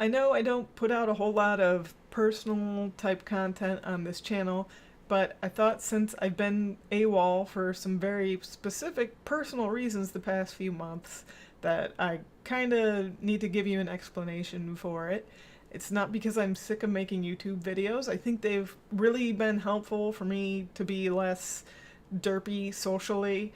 I know I don't put out a whole lot of personal type content on this channel, but I thought since I've been AWOL for some very specific personal reasons the past few months, that I kind of need to give you an explanation for it. It's not because I'm sick of making YouTube videos. I think they've really been helpful for me to be less derpy socially,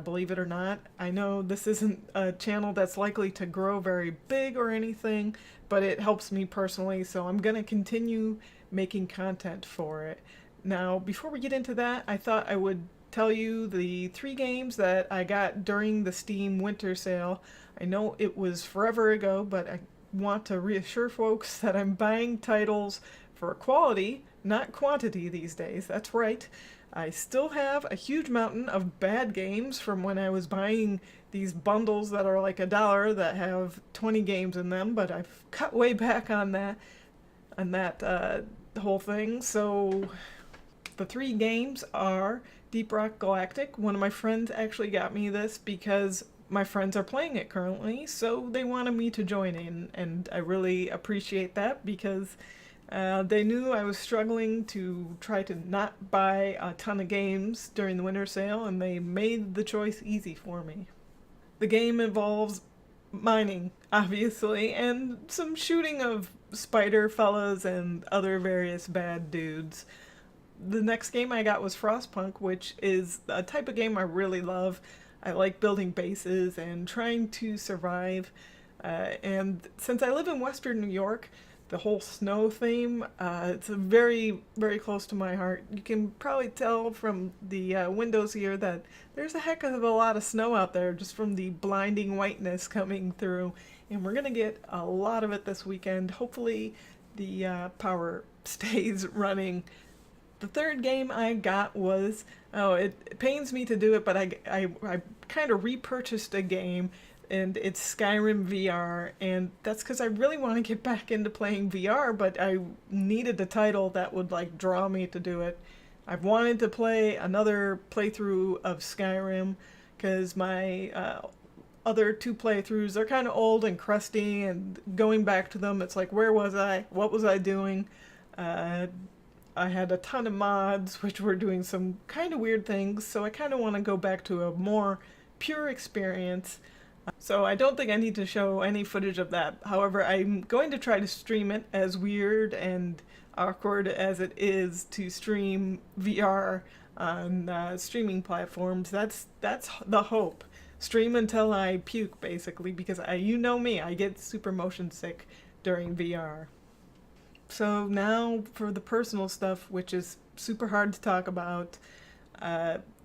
believe it or not. I know this isn't a channel that's likely to grow very big or anything, but it helps me personally, so I'm going to continue making content for it. Now, before we get into that, I thought I would tell you the 3 games that I got during the Steam Winter Sale. I know it was forever ago, but I want to reassure folks that I'm buying titles for quality, not quantity these days. That's right. I still have a huge mountain of bad games from when I was buying these bundles that are like $1 that have 20 games in them, but I've cut way back on that whole thing. So the 3 games are Deep Rock Galactic. One of my friends actually got me this because my friends are playing it currently, so they wanted me to join in, and I really appreciate that because they knew I was struggling to try to not buy a ton of games during the winter sale, and they made the choice easy for me. The game involves mining, obviously, and some shooting of spider fellas and other various bad dudes. The next game I got was Frostpunk, which is a type of game I really love. I like building bases and trying to survive. And since I live in Western New York, the whole snow theme, it's very, very close to my heart. You can probably tell from the windows here that there's a heck of a lot of snow out there just from the blinding whiteness coming through. And we're going to get a lot of it this weekend. Hopefully the power stays running. The 3rd game I got was, it pains me to do it, but I kind of repurchased a game, and it's Skyrim VR, and that's because I really want to get back into playing VR, but I needed a title that would like draw me to do it. I've wanted to play another playthrough of Skyrim because my other 2 playthroughs are kind of old and crusty, and going back to them, it's like, where was I? What was I doing? Uh, I had a ton of mods which were doing some kind of weird things, so I kind of want to go back to a more pure experience. So I don't think I need to show any footage of that. However, I'm going to try to stream it, as weird and awkward as it is to stream VR on streaming platforms. That's the hope. Stream until I puke, basically, because you know me, I get super motion sick during VR. So now for the personal stuff, which is super hard to talk about.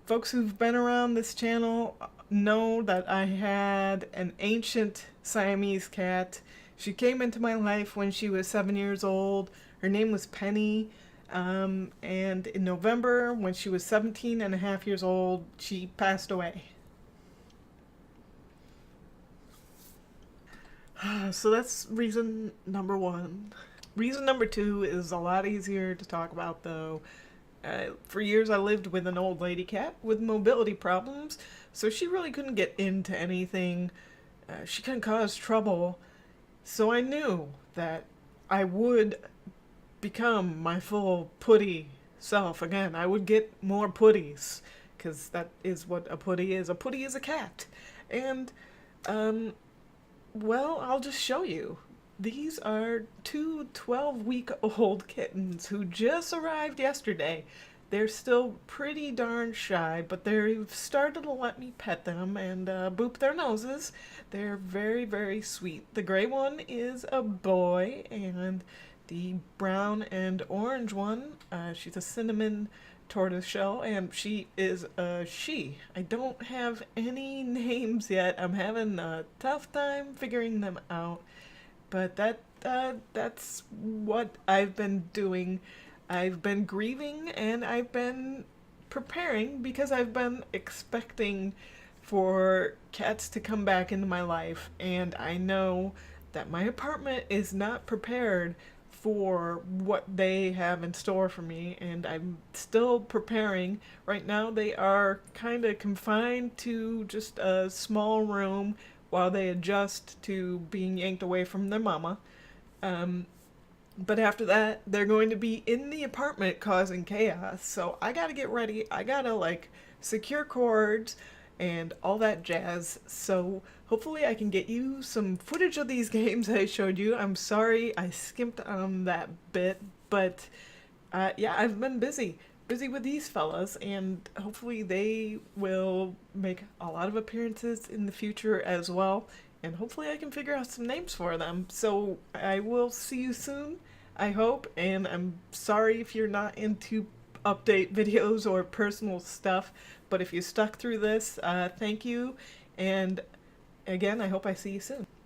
Folks who've been around this channel know that I had an ancient Siamese cat. She came into my life when she was 7 years old. Her name was Penny. And in November, when she was 17 and a half years old, she passed away. So that's reason number 1. Reason number 2 is a lot easier to talk about, though. For years I lived with an old lady cat with mobility problems, so she really couldn't get into anything. She couldn't cause trouble. So I knew that I would become my full putty self again. I would get more putties, because that is what a putty is. A putty is a cat. And, well, I'll just show you. These are 2 12-week-old kittens who just arrived yesterday. They're still pretty darn shy, but they've started to let me pet them and boop their noses. They're very, very sweet. The gray one is a boy, and the brown and orange one, she's a cinnamon tortoiseshell, and she is a she. I don't have any names yet. I'm having a tough time figuring them out. But that's what I've been doing. I've been grieving and I've been preparing because I've been expecting for cats to come back into my life. And I know that my apartment is not prepared for what they have in store for me, and I'm still preparing. Right now they are kind of confined to just a small room while they adjust to being yanked away from their mama. But after that, they're going to be in the apartment causing chaos. So I gotta get ready. I gotta like secure cords and all that jazz. So hopefully I can get you some footage of these games I showed you. I'm sorry I skimped on that bit, but yeah, I've been busy with these fellas, and hopefully they will make a lot of appearances in the future as well. And hopefully I can figure out some names for them. So I will see you soon, I hope. And I'm sorry if you're not into update videos or personal stuff, but if you stuck through this, thank you. And again, I hope I see you soon.